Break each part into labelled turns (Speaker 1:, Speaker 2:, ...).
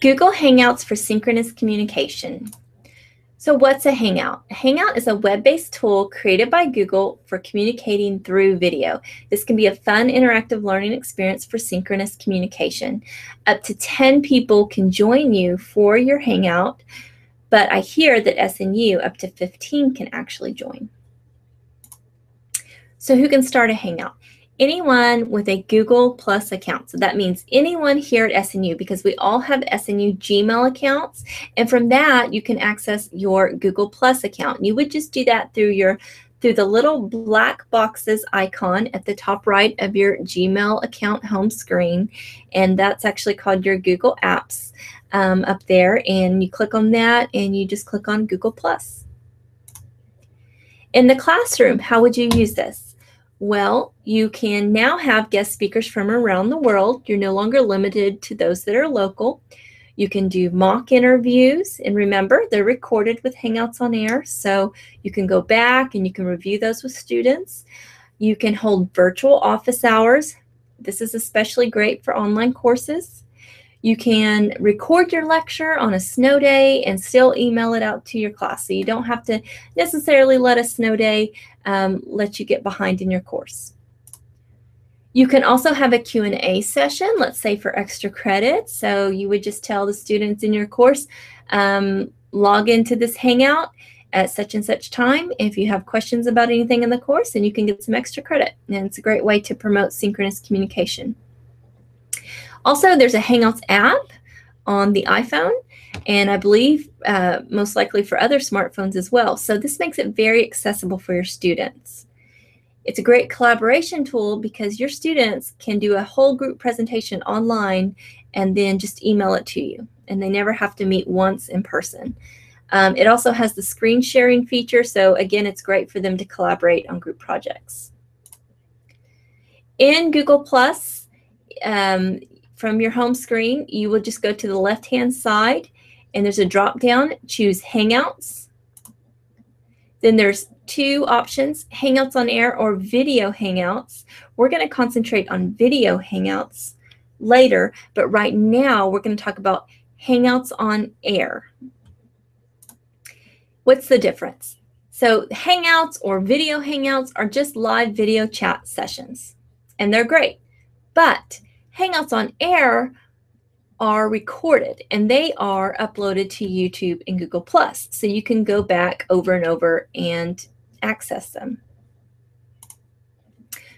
Speaker 1: Google Hangouts for synchronous communication. So what's a Hangout? A Hangout is a web-based tool created by Google for communicating through video. This can be a fun, interactive learning experience for synchronous communication. Up to 10 people can join you for your Hangout, but I hear that SNU up to 15 can actually join. So who can start a Hangout? Anyone with a Google Plus account. So that means anyone here at SNU, because we all have SNU Gmail accounts. And from that, you can access your Google Plus account. You would just do that through the little black boxes icon at the top right of your Gmail account home screen. And that's actually called your Google Apps up there. And you click on that and you just click on Google Plus. In the classroom, how would you use this? Well, you can now have guest speakers from around the world. You're no longer limited to those that are local. You can do mock interviews, and remember, they're recorded with Hangouts on Air, so you can go back and you can review those with students. You can hold virtual office hours. This is especially great for online courses. You can record your lecture on a snow day and still email it out to your class. So you don't have to necessarily let a snow day let you get behind in your course. You can also have a Q&A session, let's say for extra credit. So you would just tell the students in your course, log into this Hangout at such and such time if you have questions about anything in the course, and you can get some extra credit. And it's a great way to promote synchronous communication. Also, there's a Hangouts app on the iPhone, and I believe most likely for other smartphones as well. So this makes it very accessible for your students. It's a great collaboration tool because your students can do a whole group presentation online and then just email it to you, and they never have to meet once in person. It also has the screen sharing feature, so again, it's great for them to collaborate on group projects. In Google Plus, from your home screen, you will just go to the left-hand side, and there's a drop-down, choose Hangouts. Then there's two options, Hangouts on Air or Video Hangouts. We're going to concentrate on Video Hangouts later, but right now we're going to talk about Hangouts on Air. What's the difference? So Hangouts or Video Hangouts are just live video chat sessions, and they're great, but Hangouts on Air are recorded and they are uploaded to YouTube and Google Plus. So you can go back over and over and access them.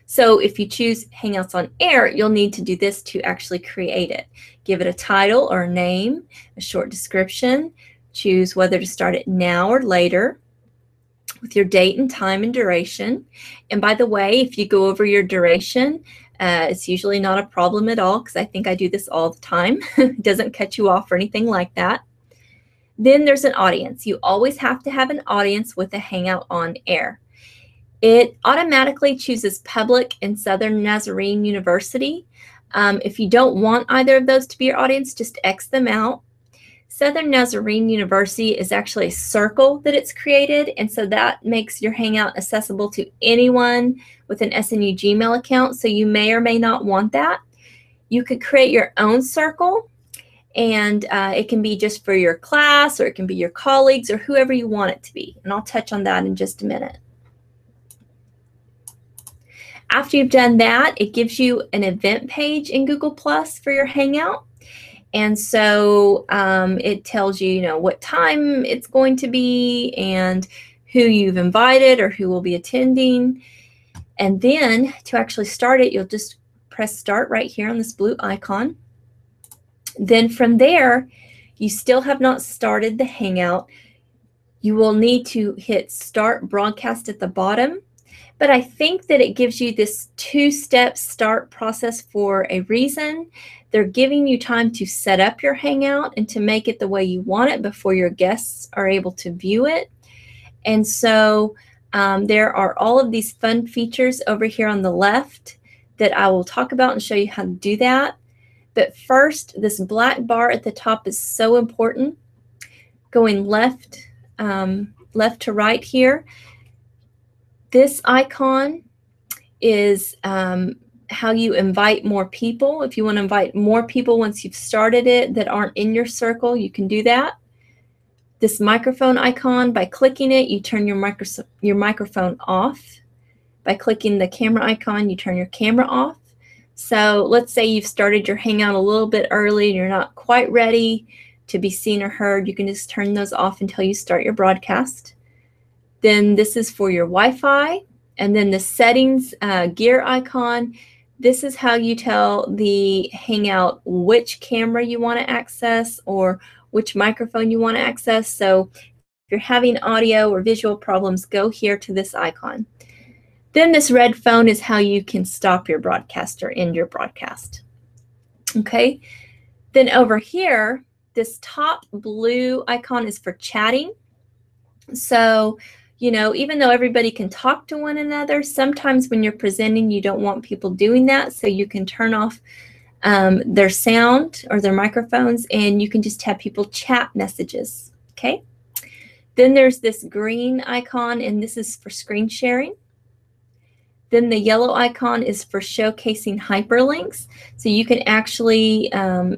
Speaker 1: So if you choose Hangouts on Air, you'll need to do this to actually create it. Give it a title or a name, a short description, choose whether to start it now or later with your date and time and duration. And by the way, if you go over your duration, it's usually not a problem at all because I think I do this all the time. It doesn't cut you off or anything like that. Then there's an audience. You always have to have an audience with a Hangout on Air. It automatically chooses public and Southern Nazarene University. If you don't want either of those to be your audience, just X them out. Southern Nazarene University is actually a circle that it's created, and so that makes your Hangout accessible to anyone with an SNU Gmail account, so you may or may not want that. You could create your own circle, and it can be just for your class, or it can be your colleagues, or whoever you want it to be, and I'll touch on that in just a minute. After you've done that, it gives you an event page in Google Plus for your Hangout. And so it tells you, what time it's going to be and who you've invited or who will be attending. And then to actually start it, you'll just press start right here on this blue icon. Then from there, you still have not started the Hangout. You will need to hit start broadcast at the bottom. But I think that it gives you this two-step start process for a reason. They're giving you time to set up your Hangout and to make it the way you want it before your guests are able to view it. And so there are all of these fun features over here on the left that I will talk about and show you how to do that. But first, this black bar at the top is so important. Going left to right here. This icon is how you invite more people. If you want to invite more people once you've started it that aren't in your circle, you can do that. This microphone icon, by clicking it, you turn your microphone off. By clicking the camera icon, you turn your camera off. So let's say you've started your Hangout a little bit early and you're not quite ready to be seen or heard. You can just turn those off until you start your broadcast. Then this is for your Wi-Fi. And then the settings gear icon. This is how you tell the Hangout which camera you want to access or which microphone you want to access. So if you're having audio or visual problems, go here to this icon. Then this red phone is how you can stop your broadcast or end your broadcast. Okay. Then over here, this top blue icon is for chatting. So, you know, even though everybody can talk to one another, sometimes when you're presenting, you don't want people doing that. So you can turn off their sound or their microphones, and you can just have people chat messages. Okay. Then there's this green icon, and this is for screen sharing. Then the yellow icon is for showcasing hyperlinks. So you can actually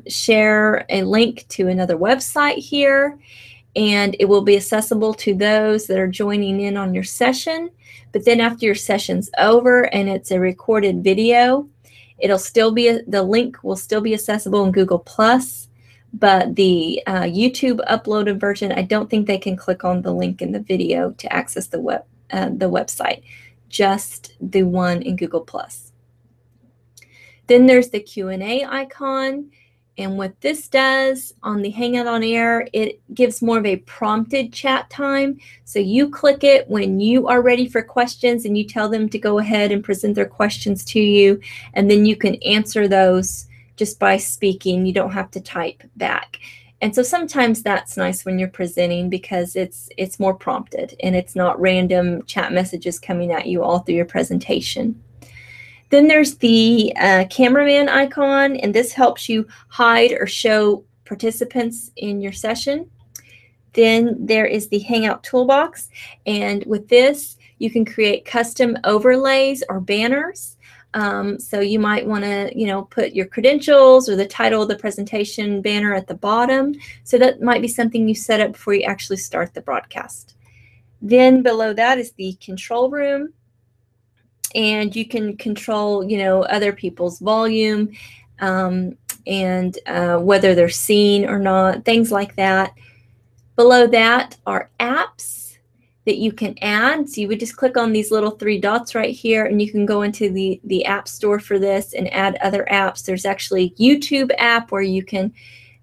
Speaker 1: share a link to another website here, and it will be accessible to those that are joining in on your session. But then after your session's over and it's a recorded video, it'll still be, the link will still be accessible in Google+, but the YouTube uploaded version, I don't think they can click on the link in the video to access the website. Just the one in Google+. Then there's the Q&A icon, and what this does on the Hangout on Air, it gives more of a prompted chat time. So you click it when you are ready for questions, and you tell them to go ahead and present their questions to you, and then you can answer those just by speaking. You don't have to type back. And so sometimes that's nice when you're presenting because it's more prompted and it's not random chat messages coming at you all through your presentation. Then there's the cameraman icon, and this helps you hide or show participants in your session. Then there is the Hangout toolbox, and with this you can create custom overlays or banners. So you might want to, you know, put your credentials or the title of the presentation banner at the bottom. So that might be something you set up before you actually start the broadcast. Then below that is the control room, and you can control, you know, other people's volume and whether they're seen or not, things like that. Below that are apps that you can add. So you would just click on these little 3 dots right here, and you can go into the app store for this and add other apps. There's actually a YouTube app where you can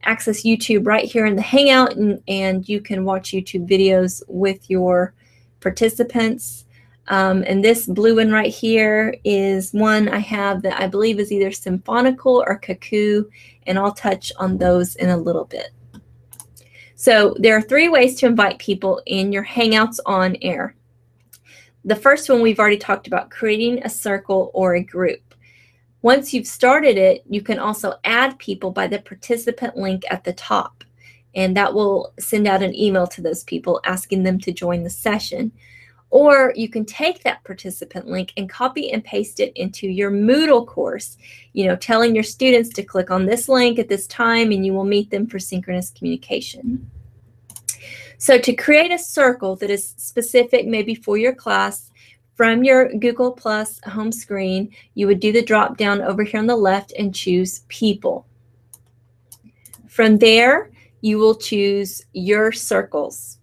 Speaker 1: access YouTube right here in the Hangout, and you can watch YouTube videos with your participants. And this blue one right here is one I have that I believe is either Symphonical or Kakoo, and I'll touch on those in a little bit. So there are 3 ways to invite people in your Hangouts on Air. The first one we've already talked about, creating a circle or a group. Once you've started it, you can also add people by the participant link at the top, and that will send out an email to those people asking them to join the session. Or you can take that participant link and copy and paste it into your Moodle course, you know, telling your students to click on this link at this time and you will meet them for synchronous communication. So to create a circle that is specific maybe for your class, from your Google Plus home screen, you would do the drop down over here on the left and choose People. From there, you will choose Your Circles.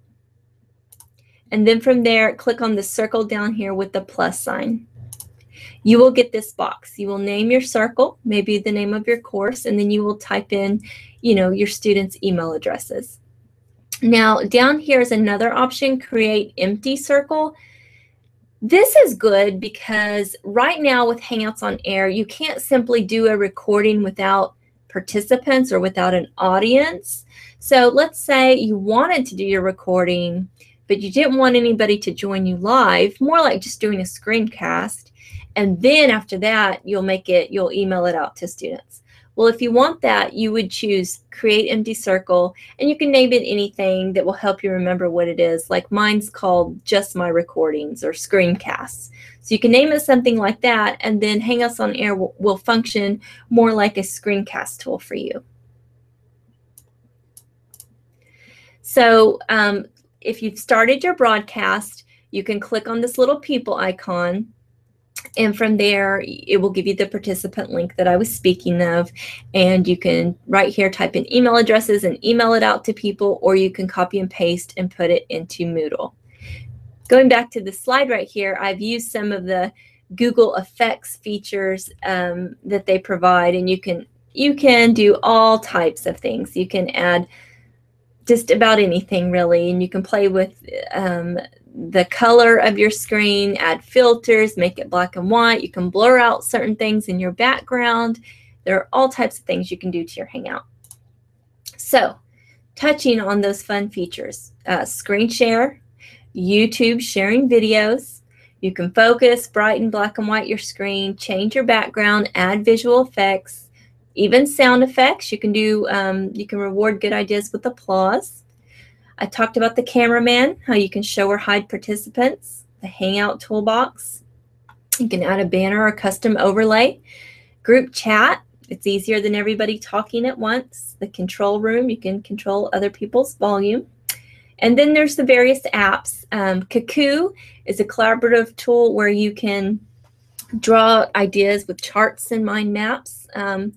Speaker 1: And then from there, click on the circle down here with the plus sign. You will get this box. You will name your circle, maybe the name of your course, and then you will type in, you know, your students' email addresses. Now, down here is another option, Create Empty Circle. This is good because right now with Hangouts on Air, you can't simply do a recording without participants or without an audience. So let's say you wanted to do your recording, but you didn't want anybody to join you live, more like just doing a screencast. And then after that, you'll email it out to students. Well, if you want that, you would choose Create Empty Circle, and you can name it anything that will help you remember what it is. Like mine's called Just My Recordings or Screencasts. So you can name it something like that, and then Hangouts on Air will function more like a screencast tool for you. So if you've started your broadcast, you can click on this little people icon, and from there it will give you the participant link that I was speaking of, and you can right here type in email addresses and email it out to people, or you can copy and paste and put it into Moodle. Going back to the slide right here, I've used some of the Google Effects features that they provide, and you can do all types of things. You can add just about anything really, and you can play with the color of your screen, add filters, make it black and white. You can blur out certain things in your background. There are all types of things you can do to your Hangout. So touching on those fun features, screen share, YouTube sharing videos. You can focus, brighten, black and white your screen, change your background, add visual effects, even sound effects. You can do, you can reward good ideas with applause. I talked about the cameraman, how you can show or hide participants, the Hangout toolbox. You can add a banner or custom overlay. Group chat, it's easier than everybody talking at once. The control room, you can control other people's volume. And then there's the various apps. Kaku is a collaborative tool where you can draw ideas with charts and mind maps. Then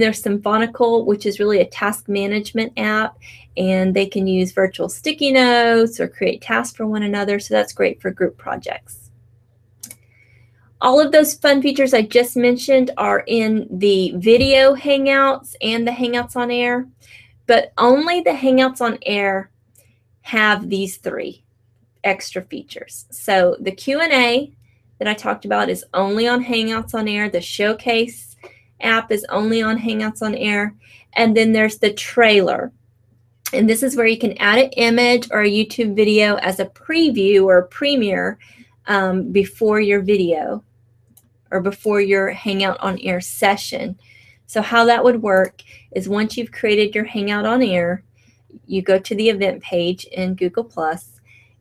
Speaker 1: there's Symphonical, which is really a task management app, and they can use virtual sticky notes or create tasks for one another, so that's great for group projects. All of those fun features I just mentioned are in the video Hangouts and the Hangouts on Air, but only the Hangouts on Air have these three extra features. So the Q&A that I talked about is only on Hangouts on Air. The Showcase app is only on Hangouts on Air. And then there's the trailer. And this is where you can add an image or a YouTube video as a preview or a premiere before your video or before your Hangout on Air session. So how that would work is once you've created your Hangout on Air, you go to the event page in Google+,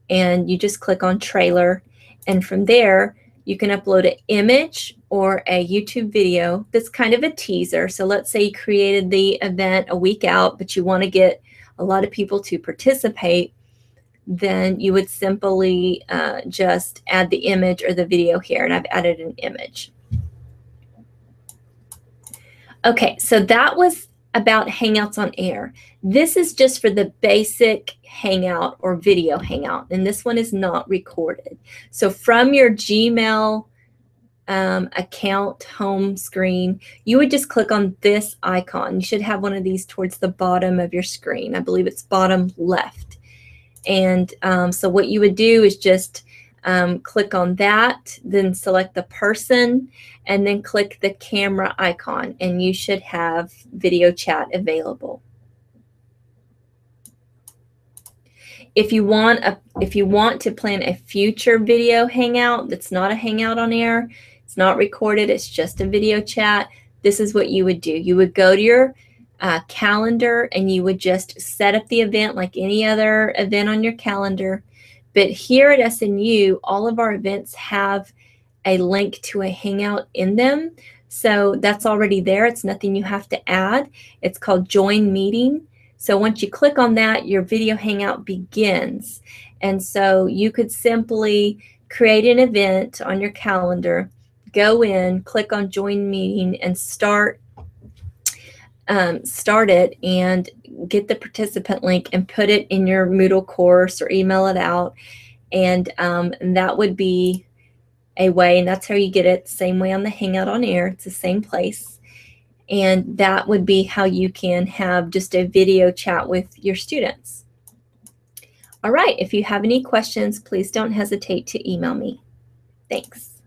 Speaker 1: and you just click on trailer. And from there, you can upload an image or a YouTube video that's kind of a teaser. So let's say you created the event a week out, but you want to get a lot of people to participate. Then you would simply just add the image or the video here, and I've added an image. Okay, so that was about Hangouts on Air. This is just for the basic Hangout or video Hangout, and this one is not recorded. So from your Gmail account home screen, you would just click on this icon. You should have one of these towards the bottom of your screen. I believe it's bottom left. And so what you would do is just click on that, then select the person, and then click the camera icon, and you should have video chat available. If you want to plan a future video Hangout that's not a Hangout on Air, it's not recorded, it's just a video chat, this is what you would do. You would go to your calendar, and you would just set up the event like any other event on your calendar. But here at SNU, all of our events have a link to a Hangout in them. So that's already there. It's nothing you have to add. It's called Join Meeting. So once you click on that, your video Hangout begins. And so you could simply create an event on your calendar, go in, click on Join Meeting, and start it and get the participant link and put it in your Moodle course or email it out. And that would be a way, and that's how you get it, same way on the Hangout on Air. It's the same place. And that would be how you can have just a video chat with your students. All right, if you have any questions, please don't hesitate to email me. Thanks.